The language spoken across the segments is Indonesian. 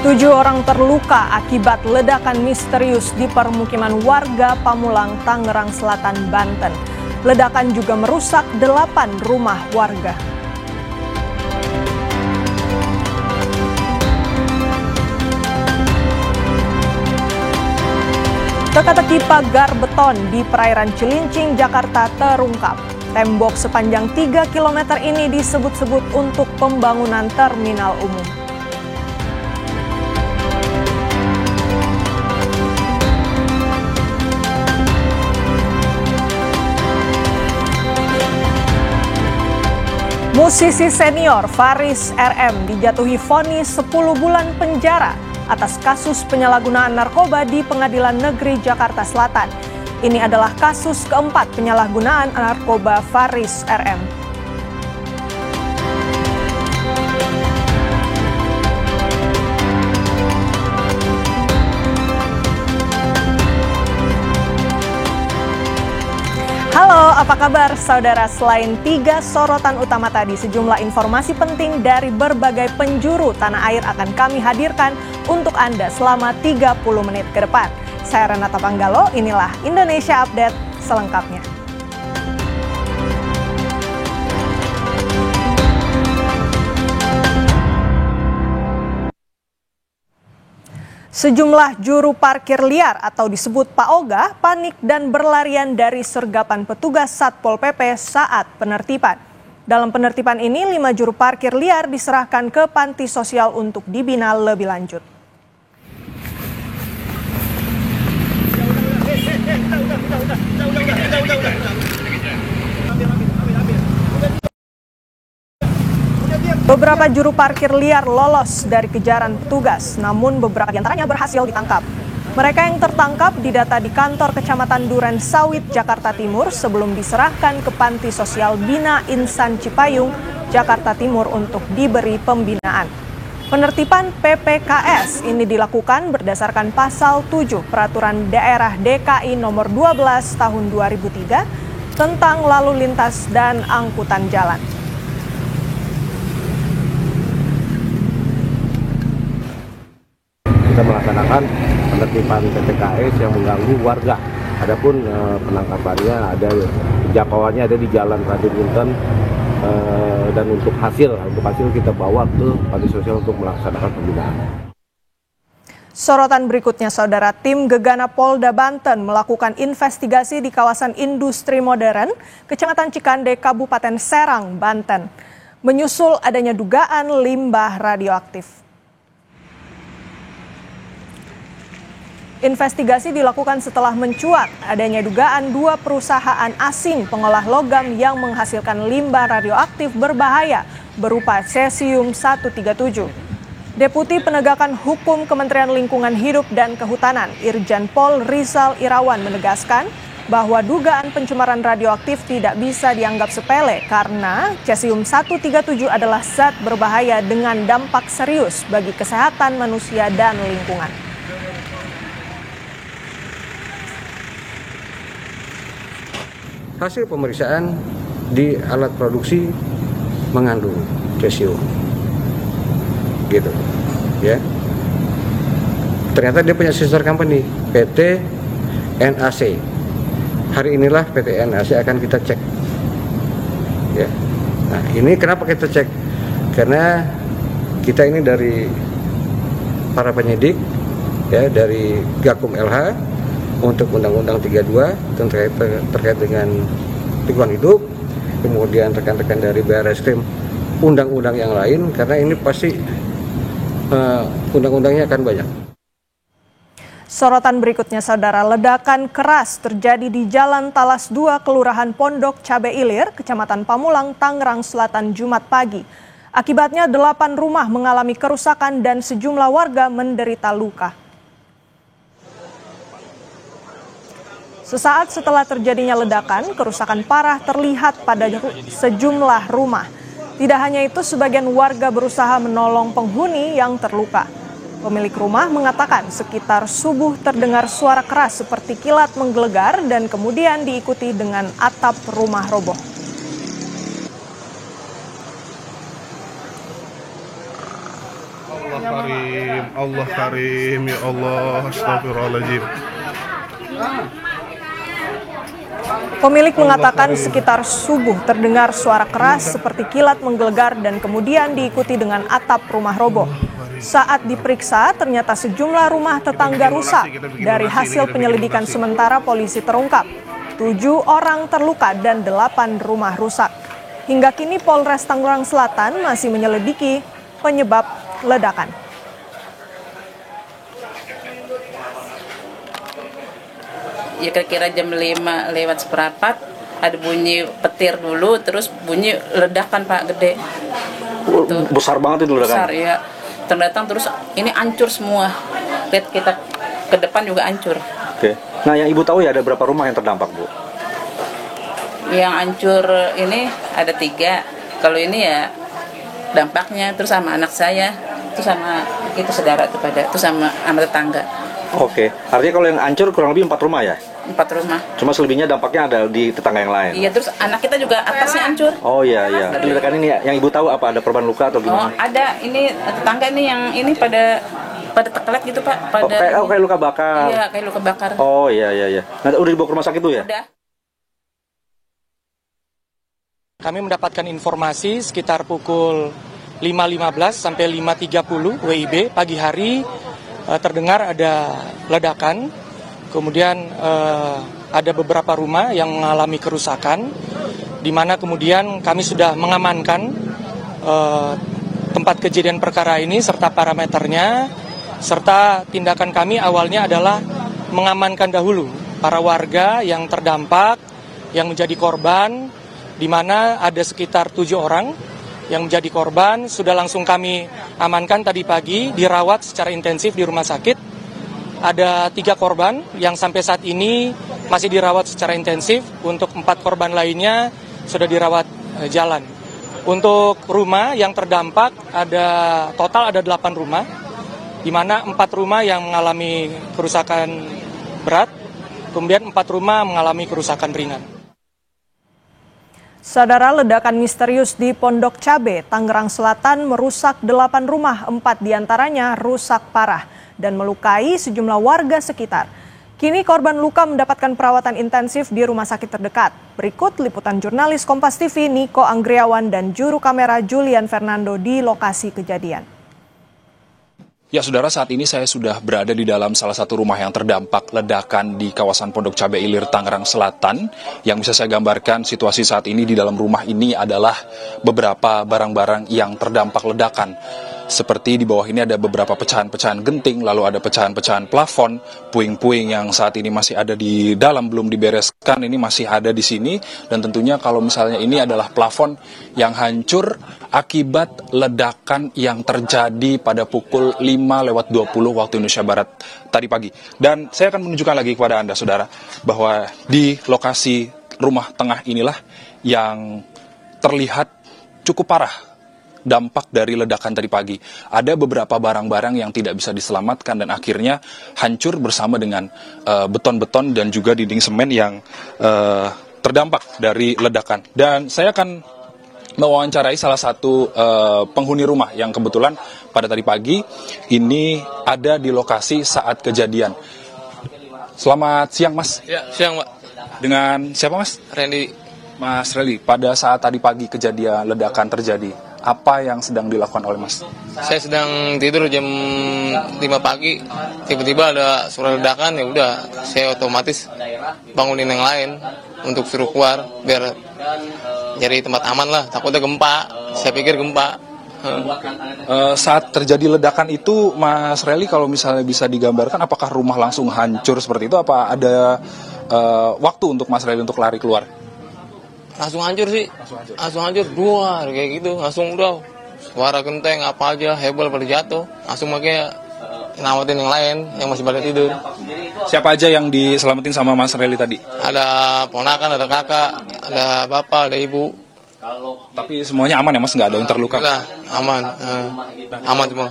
7 orang terluka akibat ledakan misterius di permukiman warga Pamulang, Tangerang Selatan, Banten. Ledakan juga merusak 8 rumah warga. Teka-teki pagar beton di perairan Cilincing, Jakarta terungkap. Tembok sepanjang 3 km ini disebut-sebut untuk pembangunan terminal umum. Musisi senior Faris RM dijatuhi vonis 10 bulan penjara atas kasus penyalahgunaan narkoba di Pengadilan Negeri Jakarta Selatan. Ini adalah kasus keempat penyalahgunaan narkoba Faris RM. Halo, apa kabar saudara? Selain 3 sorotan utama tadi, sejumlah informasi penting dari berbagai penjuru tanah air akan kami hadirkan untuk Anda selama 30 menit ke depan. Saya Renata Panggalo, inilah Indonesia Update selengkapnya. Sejumlah juru parkir liar atau disebut PAOGA panik dan berlarian dari sergapan petugas Satpol PP saat penertiban. Dalam penertiban ini, 5 juru parkir liar diserahkan ke panti sosial untuk dibina lebih lanjut. Beberapa juru parkir liar lolos dari kejaran petugas, namun beberapa di antaranya berhasil ditangkap. Mereka yang tertangkap didata di kantor Kecamatan Duren Sawit, Jakarta Timur sebelum diserahkan ke Panti Sosial Bina Insan Cipayung, Jakarta Timur untuk diberi pembinaan. Penertiban PPKS ini dilakukan berdasarkan Pasal 7 Peraturan Daerah DKI Nomor 12 Tahun 2003 tentang lalu lintas dan angkutan jalan. Kita melaksanakan penertiban PPKS yang mengganggu warga. Adapun penangkapannya ada, penjangkauannya ada di Jalan Raden Inten, dan untuk hasil kita bawa ke panti sosial untuk melaksanakan pembinaan. Sorotan berikutnya, saudara, tim Gegana Polda Banten melakukan investigasi di kawasan industri modern, Kecamatan Cikande, Kabupaten Serang, Banten, menyusul adanya dugaan limbah radioaktif. Investigasi dilakukan setelah mencuat adanya dugaan 2 perusahaan asing pengolah logam yang menghasilkan limbah radioaktif berbahaya berupa cesium-137. Deputi Penegakan Hukum Kementerian Lingkungan Hidup dan Kehutanan Irjen Pol Rizal Irawan menegaskan bahwa dugaan pencemaran radioaktif tidak bisa dianggap sepele karena cesium-137 adalah zat berbahaya dengan dampak serius bagi kesehatan manusia dan lingkungan. Hasil pemeriksaan di alat produksi mengandung cesium, gitu, ya. Ternyata dia punya sister company PT NAC. Hari inilah PT NAC akan kita cek, ya. Nah, ini kenapa kita cek? Karena kita ini dari para penyidik, ya, dari Gakum LH. Untuk Undang-Undang 32 terkait dengan lingkungan hidup, kemudian rekan-rekan dari Barreskrim, undang-undang yang lain, karena ini pasti undang-undangnya akan banyak. Sorotan berikutnya, saudara, ledakan keras terjadi di Jalan Talas 2, Kelurahan Pondok Cabe Ilir, Kecamatan Pamulang, Tangerang Selatan, Jumat pagi. Akibatnya 8 rumah mengalami kerusakan dan sejumlah warga menderita luka. Sesaat setelah terjadinya ledakan, kerusakan parah terlihat pada sejumlah rumah. Tidak hanya itu, sebagian warga berusaha menolong penghuni yang terluka. Pemilik rumah mengatakan sekitar subuh terdengar suara keras seperti kilat menggelegar dan kemudian diikuti dengan atap rumah roboh. Karim, Allah Karim, ya Allah, astagfirullahaladzim. Pemilik mengatakan sekitar subuh terdengar suara keras seperti kilat menggelegar dan kemudian diikuti dengan atap rumah roboh. Saat diperiksa, ternyata sejumlah rumah tetangga rusak. Dari hasil penyelidikan sementara polisi terungkap 7 orang terluka dan 8 rumah rusak. Hingga kini Polres Tangerang Selatan masih menyelidiki penyebab ledakan. Ya kira-kira jam 5 lewat seperempat ada bunyi petir dulu, terus bunyi ledakan Pak, gede. Besar banget itu ledakan? Besar ya, terdatang terus ini hancur semua. Lihat kita ke depan juga hancur. Oke. Nah yang Ibu tahu ya ada berapa rumah yang terdampak Bu? Yang hancur ini ada 3. Kalau ini ya dampaknya terus sama anak saya, terus sama itu saudara itu pada, terus sama tetangga. Oke, artinya kalau yang hancur kurang lebih 4 rumah ya? 4 rumah. Cuma selebihnya dampaknya ada di tetangga yang lain? Iya, terus anak kita juga atasnya hancur. Oh iya. Ledakan ini yang Ibu tahu apa ada korban luka atau Oh gimana? ada, ini tetangga ini yang ini pada tekelet gitu Pak. Kayak luka bakar? Iya, kayak luka bakar. Oh iya. Nah udah dibawa ke rumah sakit tuh ya? Udah. Kami mendapatkan informasi sekitar pukul 5.15 sampai 5.30 WIB pagi hari terdengar ada ledakan, kemudian ada beberapa rumah yang mengalami kerusakan, di mana kemudian kami sudah mengamankan tempat kejadian perkara ini serta parameternya, serta tindakan kami awalnya adalah mengamankan dahulu para warga yang terdampak, yang menjadi korban, di mana ada sekitar 7 orang yang menjadi korban. Sudah langsung kami amankan tadi pagi, dirawat secara intensif di rumah sakit. Ada 3 korban yang sampai saat ini masih dirawat secara intensif. Untuk 4 korban lainnya sudah dirawat jalan. Untuk rumah yang terdampak total ada 8 rumah, di mana 4 rumah yang mengalami kerusakan berat, kemudian 4 rumah mengalami kerusakan ringan. Saudara, ledakan misterius di Pondok Cabe, Tangerang Selatan merusak 8 rumah, 4 diantaranya rusak parah dan melukai sejumlah warga sekitar. Kini korban luka mendapatkan perawatan intensif di rumah sakit terdekat. Berikut liputan jurnalis Kompas TV Niko Anggriawan dan juru kamera Julian Fernando di lokasi kejadian. Ya saudara, saat ini saya sudah berada di dalam salah satu rumah yang terdampak ledakan di kawasan Pondok Cabe Ilir, Tangerang Selatan. Yang bisa saya gambarkan situasi saat ini di dalam rumah ini adalah beberapa barang-barang yang terdampak ledakan. Seperti di bawah ini ada beberapa pecahan-pecahan genting, lalu ada pecahan-pecahan plafon, puing-puing yang saat ini masih ada di dalam, belum dibereskan, ini masih ada di sini. Dan tentunya kalau misalnya ini adalah plafon yang hancur akibat ledakan yang terjadi pada pukul 5:20 waktu Indonesia Barat tadi pagi. Dan saya akan menunjukkan lagi kepada Anda, saudara, bahwa di lokasi rumah tengah inilah yang terlihat cukup parah dampak dari ledakan tadi pagi. Ada beberapa barang-barang yang tidak bisa diselamatkan dan akhirnya hancur bersama dengan beton-beton dan juga dinding semen yang terdampak dari ledakan. Dan saya akan mewawancarai salah satu penghuni rumah yang kebetulan pada tadi pagi ini ada di lokasi saat kejadian. Selamat siang, Mas. Ya, siang, Pak. Dengan siapa, Mas? Randy. Mas Randy, pada saat tadi pagi kejadian ledakan terjadi, apa yang sedang dilakukan oleh Mas? Saya sedang tidur jam 5 pagi, tiba-tiba ada suara ledakan, ya udah saya otomatis bangunin yang lain untuk suruh keluar biar nyari tempat aman lah, takutnya gempa. Saya pikir gempa. Saat terjadi ledakan itu, Mas Reli, kalau misalnya bisa digambarkan, apakah rumah langsung hancur seperti itu? Apa ada waktu untuk Mas Reli untuk lari keluar? Langsung hancur sih, langsung hancur, dua kayak gitu, langsung udah suara genteng apa aja, hebel pada jatuh, langsung makanya nyelamatin yang lain yang masih pada tidur. Siapa aja yang diselamatin sama Mas Reli tadi? Ada ponakan, ada kakak, ada bapak, ada ibu. Tapi semuanya aman ya Mas, nggak ada yang terluka? Nah, aman, aman semua.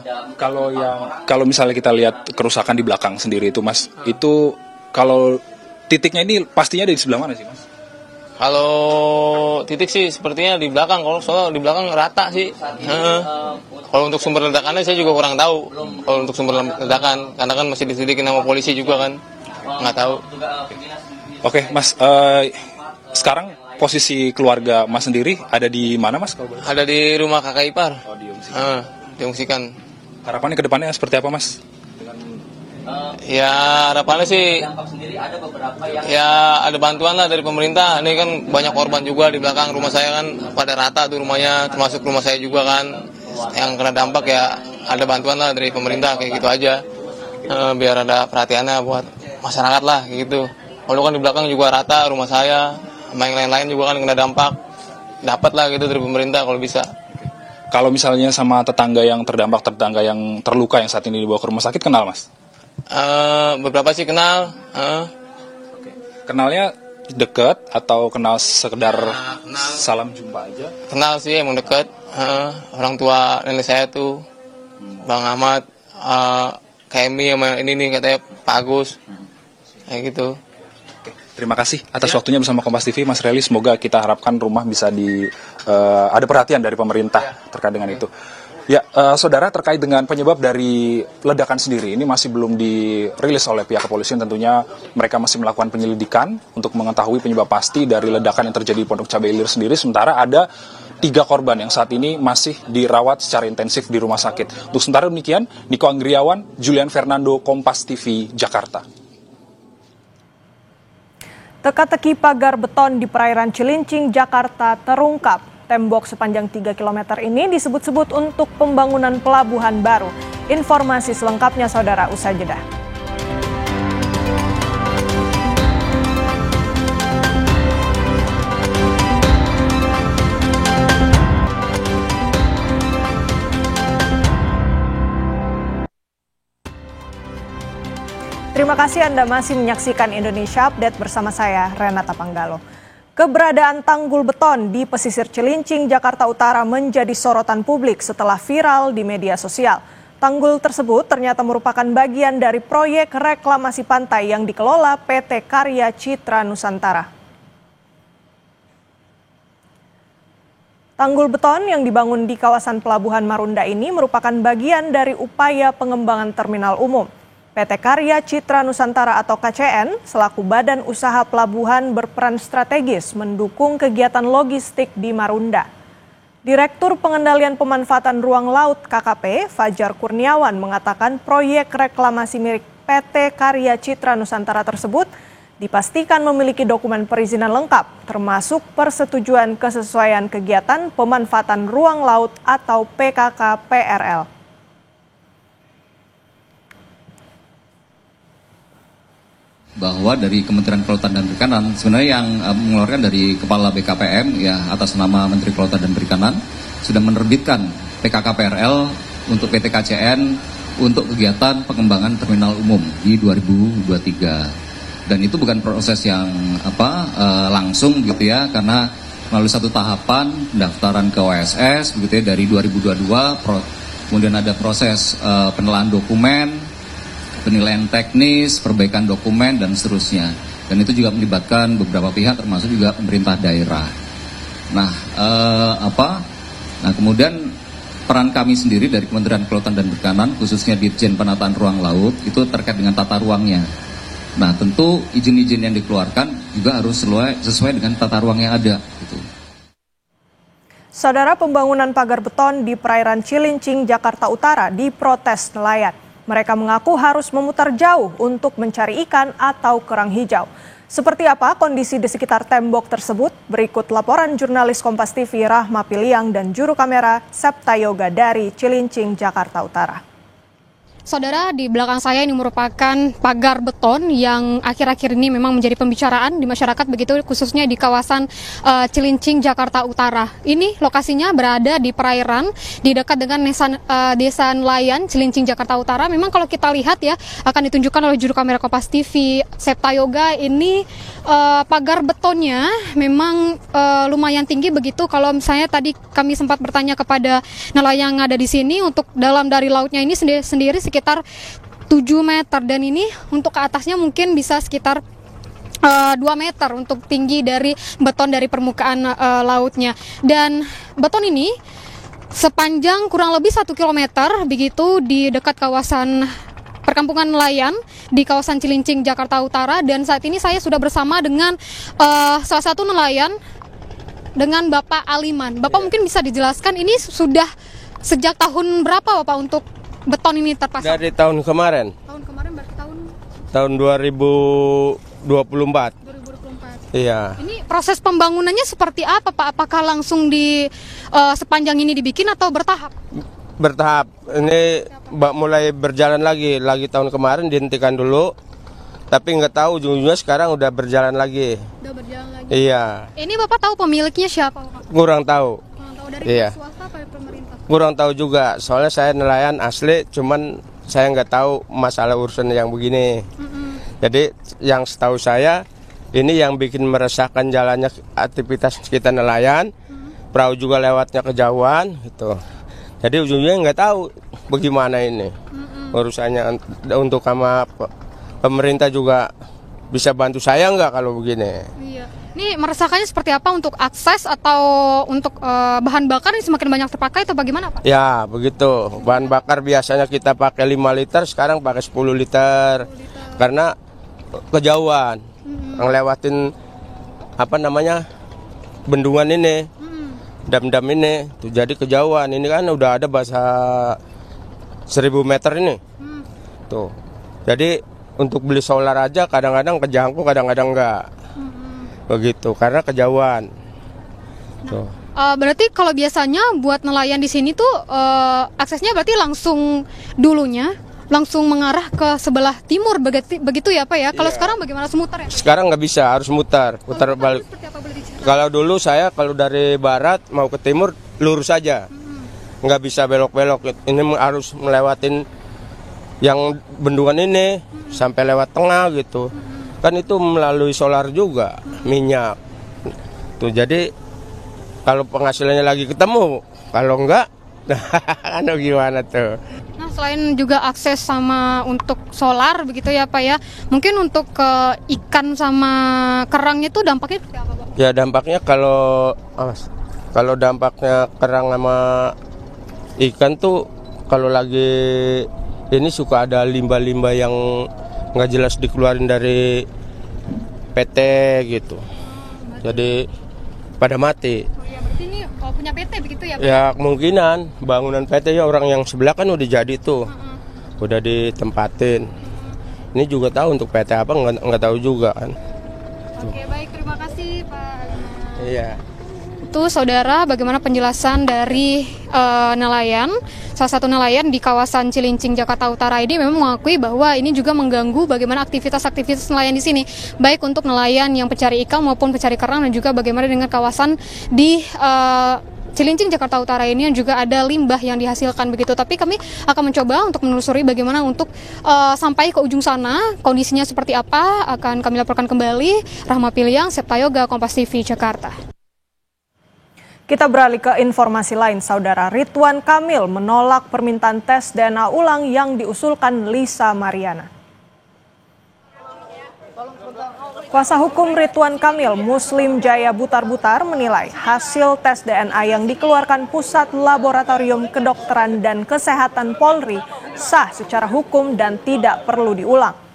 Kalau misalnya kita lihat kerusakan di belakang sendiri itu Mas, itu kalau titiknya ini pastinya ada di sebelah mana sih Mas? Kalau titik sih sepertinya di belakang, kalau soal di belakang rata sih. Kalau untuk sumber ledakannya saya juga kurang tahu. Kalau untuk sumber ledakan, karena kan masih diselidikin sama polisi juga kan, nggak tahu. Oke, Mas. Sekarang posisi keluarga Mas sendiri ada di mana, Mas? Ada di rumah kakak ipar. Oh, diungsikan. Diungsikan. Harapannya ke depannya seperti apa, Mas? Ya harapannya sih ya ada bantuan lah dari pemerintah. Ini kan banyak korban juga di belakang rumah saya kan, pada rata tuh rumahnya, termasuk rumah saya juga kan yang kena dampak. Ya ada bantuan lah dari pemerintah kayak gitu aja, biar ada perhatiannya buat masyarakat lah kayak gitu. Kalau kan di belakang juga rata rumah saya, sama yang lain-lain juga kan kena dampak, dapat lah gitu dari pemerintah kalau bisa. Kalau misalnya sama tetangga yang terdampak, tetangga yang terluka yang saat ini dibawa ke rumah sakit, kenal, Mas? Beberapa sih kenal. Kenalnya deket atau kenal sekedar salam jumpa aja? Kenal sih, emang deket. Orang tua nenek saya tuh, Bang Ahmad, KMI sama ini nih katanya Pak Agus, kayak gitu. Terima kasih atas waktunya bersama Kompas TV, Mas Relly. Semoga kita harapkan rumah bisa ada perhatian dari pemerintah terkait dengan itu. Ya, saudara, terkait dengan penyebab dari ledakan sendiri ini masih belum dirilis oleh pihak kepolisian. Tentunya mereka masih melakukan penyelidikan untuk mengetahui penyebab pasti dari ledakan yang terjadi di Pondok Cabe Ilir sendiri. Sementara ada 3 korban yang saat ini masih dirawat secara intensif di rumah sakit. Untuk sementara demikian, Niko Anggriawan, Julian Fernando, Kompas TV, Jakarta. Teka-teki pagar beton di perairan Cilincing, Jakarta terungkap. Tembok sepanjang 3 km ini disebut-sebut untuk pembangunan pelabuhan baru. Informasi selengkapnya saudara usai jeda. Terima kasih Anda masih menyaksikan Indonesia Update bersama saya, Renata Panggalo. Keberadaan tanggul beton di pesisir Cilincing, Jakarta Utara menjadi sorotan publik setelah viral di media sosial. Tanggul tersebut ternyata merupakan bagian dari proyek reklamasi pantai yang dikelola PT Karya Citra Nusantara. Tanggul beton yang dibangun di kawasan Pelabuhan Marunda ini merupakan bagian dari upaya pengembangan terminal umum. PT Karya Citra Nusantara atau KCN selaku badan usaha pelabuhan berperan strategis mendukung kegiatan logistik di Marunda. Direktur Pengendalian Pemanfaatan Ruang Laut KKP Fajar Kurniawan mengatakan proyek reklamasi milik PT Karya Citra Nusantara tersebut dipastikan memiliki dokumen perizinan lengkap termasuk persetujuan kesesuaian kegiatan pemanfaatan ruang laut atau PKK-PRL. Bahwa dari Kementerian Kelautan dan Perikanan sebenarnya yang mengeluarkan dari Kepala BKPM ya atas nama Menteri Kelautan dan Perikanan sudah menerbitkan PKK-PRL untuk PT KCN untuk kegiatan pengembangan terminal umum di 2023. Dan itu bukan proses yang langsung gitu ya, karena melalui satu tahapan pendaftaran ke OSS begitu ya dari 2022, kemudian ada proses penilaian dokumen, penilaian teknis, perbaikan dokumen, dan seterusnya. Dan itu juga melibatkan beberapa pihak, termasuk juga pemerintah daerah. Nah, kemudian peran kami sendiri dari Kementerian Kelautan dan Perikanan, khususnya Ditjen Penataan Ruang Laut, itu terkait dengan tata ruangnya. Nah, tentu izin-izin yang dikeluarkan juga harus sesuai dengan tata ruang yang ada. Gitu. Saudara, pembangunan pagar beton di perairan Cilincing, Jakarta Utara diprotes nelayan. Mereka mengaku harus memutar jauh untuk mencari ikan atau kerang hijau. Seperti apa kondisi di sekitar tembok tersebut? Berikut laporan jurnalis Kompas TV Rahma Piliang dan juru kamera Septa Yoga dari Cilincing, Jakarta Utara. Saudara, di belakang saya ini merupakan pagar beton yang akhir-akhir ini memang menjadi pembicaraan di masyarakat, begitu khususnya di kawasan Cilincing, Jakarta Utara. Ini lokasinya berada di perairan, di dekat dengan desa nelayan Cilincing, Jakarta Utara. Memang kalau kita lihat ya, akan ditunjukkan oleh juru kamera Kompas TV, Septa Yoga, ini pagar betonnya memang lumayan tinggi begitu. Kalau misalnya tadi kami sempat bertanya kepada nelayan yang ada di sini, untuk dalam dari lautnya ini sendiri sekitar 7 meter, dan ini untuk ke atasnya mungkin bisa sekitar 2 meter untuk tinggi dari beton dari permukaan lautnya. Dan beton ini sepanjang kurang lebih 1 kilometer begitu di dekat kawasan perkampungan nelayan di kawasan Cilincing, Jakarta Utara. Dan saat ini saya sudah bersama dengan salah satu nelayan, dengan Bapak Aliman. Bapak mungkin bisa dijelaskan ini sudah sejak tahun berapa Bapak untuk beton ini terpasang? Dari tahun kemarin. Tahun kemarin berarti tahun 2024. Iya. Ini proses pembangunannya seperti apa Pak? Apakah langsung di sepanjang ini dibikin atau bertahap? Bertahap. Ini mulai berjalan lagi tahun kemarin dihentikan dulu. Tapi nggak tahu ujung-ujungnya sekarang udah berjalan lagi. Udah berjalan lagi. Iya. Ini Bapak tahu pemiliknya siapa Pak? Kurang tahu. Dari iya. Swasta apa pemerintah? Kurang tahu juga. Soalnya saya nelayan asli, cuman saya nggak tahu masalah urusan yang begini. Jadi yang setahu saya ini yang bikin meresahkan jalannya aktivitas kita nelayan, perahu juga lewatnya kejauhan gitu. Jadi ujungnya nggak tahu bagaimana ini urusannya. Untuk sama pemerintah juga bisa bantu saya nggak kalau begini? Iya. Ini meresahkannya seperti apa, untuk akses atau untuk bahan bakar ini semakin banyak terpakai atau bagaimana Pak? Ya begitu, bahan bakar biasanya kita pakai 5 liter, sekarang pakai 10 liter. Karena kejauhan, ngelewatin bendungan ini, dam-dam ini, tuh jadi kejauhan. Ini kan udah ada bahasa 1000 meter ini, tuh. Jadi untuk beli solar aja kadang-kadang kejangkau, kadang-kadang enggak. Begitu, karena kejauhan. Tuh. Berarti kalau biasanya buat nelayan di sini tuh aksesnya berarti langsung dulunya langsung mengarah ke sebelah timur begitu ya Pak ya? Kalau sekarang bagaimana, semutar ya? Sekarang nggak bisa, harus mutar balik. Kalau dulu saya kalau dari barat mau ke timur lurus aja, nggak bisa belok-belok. Ini harus melewatin yang bendungan ini sampai lewat tengah gitu. Kan itu melalui solar juga, minyak. Tuh jadi kalau penghasilannya lagi ketemu, kalau enggak, gimana tuh? Nah, selain juga akses sama untuk solar begitu ya Pak ya, mungkin untuk ke ikan sama kerang itu dampaknya seperti apa Pak? Ya dampaknya kalau dampaknya kerang sama ikan tuh kalau lagi ini suka ada limbah-limbah yang nggak jelas dikeluarin dari PT gitu, jadi pada mati. Oh iya, berarti ini punya PT begitu ya Pak? Ya kemungkinan bangunan PT ya, orang yang sebelah kan udah jadi tuh, udah ditempatin. Ini juga tahu untuk PT apa nggak tahu juga kan. Oke baik, terima kasih Pak. Iya. Itu saudara bagaimana penjelasan dari nelayan, salah satu nelayan di kawasan Cilincing, Jakarta Utara ini memang mengakui bahwa ini juga mengganggu bagaimana aktivitas nelayan di sini, baik untuk nelayan yang pencari ikan maupun pencari kerang, dan juga bagaimana dengan kawasan di Cilincing, Jakarta Utara ini yang juga ada limbah yang dihasilkan begitu. Tapi kami akan mencoba untuk menelusuri bagaimana untuk sampai ke ujung sana, kondisinya seperti apa, akan kami laporkan kembali. Rahma Piliang, Septa Yoga, Kompas TV, Jakarta. Kita beralih ke informasi lain, Saudara. Ridwan Kamil menolak permintaan tes DNA ulang yang diusulkan Lisa Mariana. Kuasa hukum Ridwan Kamil, Muslim Jaya Butar-Butar, menilai hasil tes DNA yang dikeluarkan Pusat Laboratorium Kedokteran dan Kesehatan Polri sah secara hukum dan tidak perlu diulang.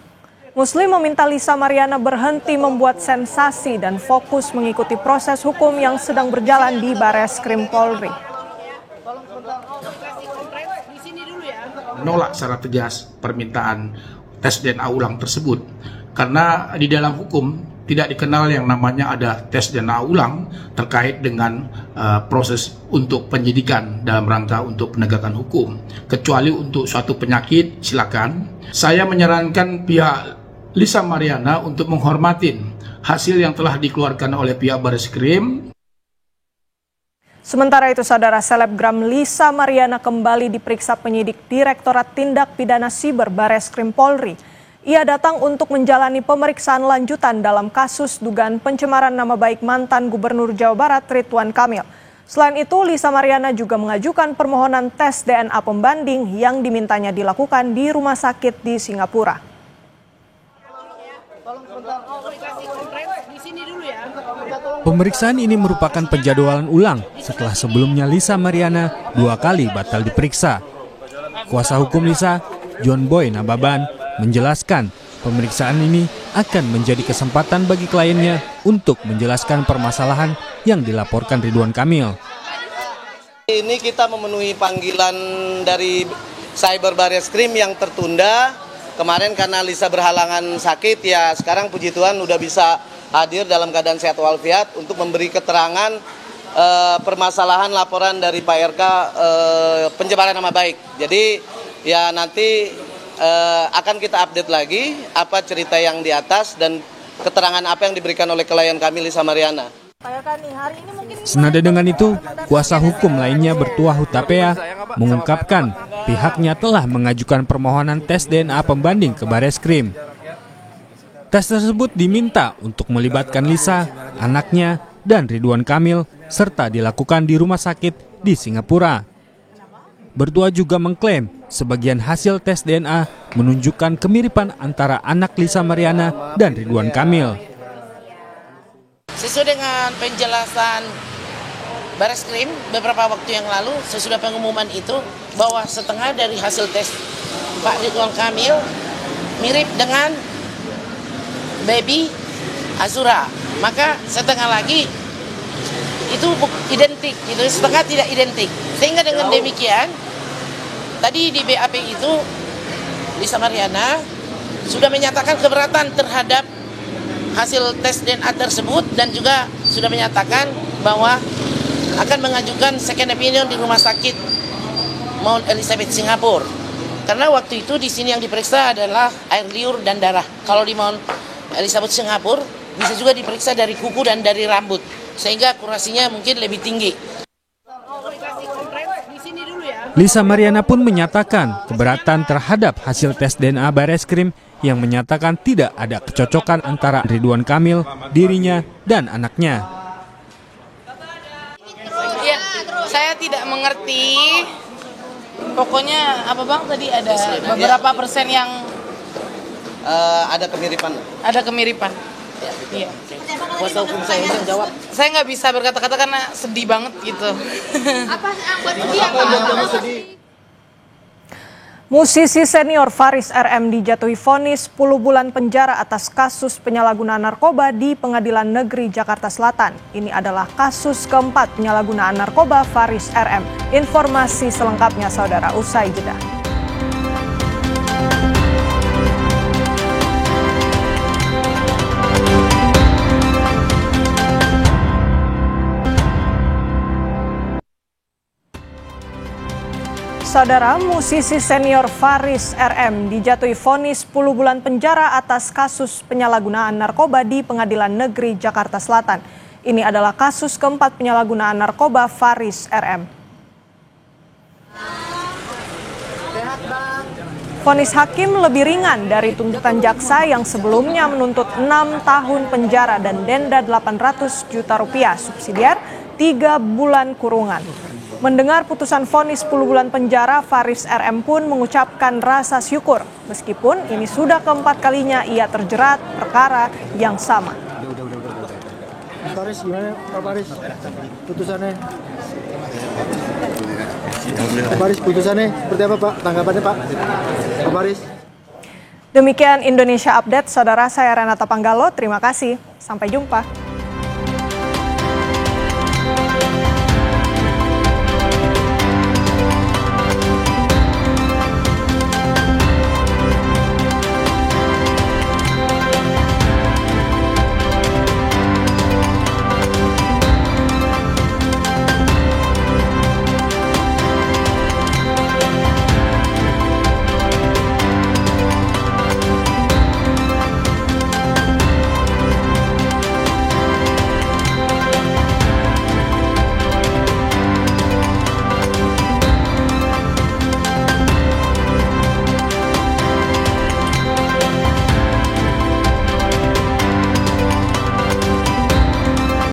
Muslim meminta Lisa Mariana berhenti membuat sensasi dan fokus mengikuti proses hukum yang sedang berjalan di Bareskrim Polri. Menolak secara tegas permintaan tes DNA ulang tersebut, karena di dalam hukum tidak dikenal yang namanya ada tes DNA ulang terkait dengan proses untuk penyidikan dalam rangka untuk penegakan hukum. Kecuali untuk suatu penyakit, silakan. Saya menyarankan pihak Lisa Mariana untuk menghormati hasil yang telah dikeluarkan oleh pihak Bareskrim. Sementara itu, Saudara, selebgram Lisa Mariana kembali diperiksa penyidik Direktorat Tindak Pidana Siber Bareskrim Polri. Ia datang untuk menjalani pemeriksaan lanjutan dalam kasus dugaan pencemaran nama baik mantan Gubernur Jawa Barat Ridwan Kamil. Selain itu, Lisa Mariana juga mengajukan permohonan tes DNA pembanding yang dimintanya dilakukan di rumah sakit di Singapura. Pemeriksaan ini merupakan penjadwalan ulang setelah sebelumnya Lisa Mariana 2 kali batal diperiksa. Kuasa hukum Lisa, John Boy Nababan, menjelaskan pemeriksaan ini akan menjadi kesempatan bagi kliennya untuk menjelaskan permasalahan yang dilaporkan Ridwan Kamil. Ini kita memenuhi panggilan dari Cyber Barreskrim yang tertunda. Kemarin karena Lisa berhalangan sakit, ya sekarang puji Tuhan udah bisa hadir dalam keadaan sehat walafiat untuk memberi keterangan permasalahan laporan dari Pak RK pencemaran nama baik. Jadi ya nanti akan kita update lagi apa cerita yang di atas dan keterangan apa yang diberikan oleh klien kami Lisa Mariana. Senada dengan itu, kuasa hukum lainnya Bertuah Hutapea mengungkapkan pihaknya telah mengajukan permohonan tes DNA pembanding ke Barreskrim. Tes tersebut diminta untuk melibatkan Lisa, anaknya, dan Ridwan Kamil, serta dilakukan di rumah sakit di Singapura. Bertuah juga mengklaim sebagian hasil tes DNA menunjukkan kemiripan antara anak Lisa Mariana dan Ridwan Kamil. Sesuai dengan penjelasan Barreskrim beberapa waktu yang lalu, sesudah pengumuman itu, bahwa setengah dari hasil tes Pak Ridwan Kamil mirip dengan baby Azura, maka setengah lagi itu identik, itu setengah tidak identik. Sehingga dengan demikian, tadi di BAP itu Lisa Mariana sudah menyatakan keberatan terhadap hasil tes DNA tersebut dan juga sudah menyatakan bahwa akan mengajukan second opinion di rumah sakit Mount Elizabeth Singapura. Karena waktu itu di sini yang diperiksa adalah air liur dan darah. Kalau di Mount Elizabeth Singapura bisa juga diperiksa dari kuku dan dari rambut, sehingga akurasinya mungkin lebih tinggi. Lisa Mariana pun menyatakan keberatan terhadap hasil tes DNA Barreskrim yang menyatakan tidak ada kecocokan antara Ridwan Kamil, dirinya, dan anaknya. Ya, saya tidak mengerti. Pokoknya apa Bang tadi ada beberapa persen yang ada kemiripan. Ada kemiripan. Iya. Kuasa hukum saya yang jawab. Saya nggak bisa berkata-kata karena sedih banget gitu. Musisi senior Faris RM dijatuhi vonis 10 bulan penjara atas kasus penyalahgunaan narkoba di Pengadilan Negeri Jakarta Selatan. Ini adalah kasus keempat penyalahgunaan narkoba Faris RM. Informasi selengkapnya saudara usai jeda. Saudara, musisi senior Faris RM dijatuhi vonis 10 bulan penjara atas kasus penyalahgunaan narkoba di Pengadilan Negeri Jakarta Selatan. Ini adalah kasus keempat penyalahgunaan narkoba Faris RM. Vonis hakim lebih ringan dari tuntutan jaksa yang sebelumnya menuntut 6 tahun penjara dan denda 800 juta rupiah subsidiar 3 bulan kurungan. Mendengar putusan vonis 10 bulan penjara, Faris RM pun mengucapkan rasa syukur meskipun ini sudah keempat kalinya ia terjerat perkara yang sama. Faris gimana Pak Faris? Putusannya? Pak Faris putusannya seperti apa Pak? Tanggapannya Pak? Pak Faris? Demikian Indonesia Update, saudara, saya Renata Panggalo, terima kasih. Sampai jumpa.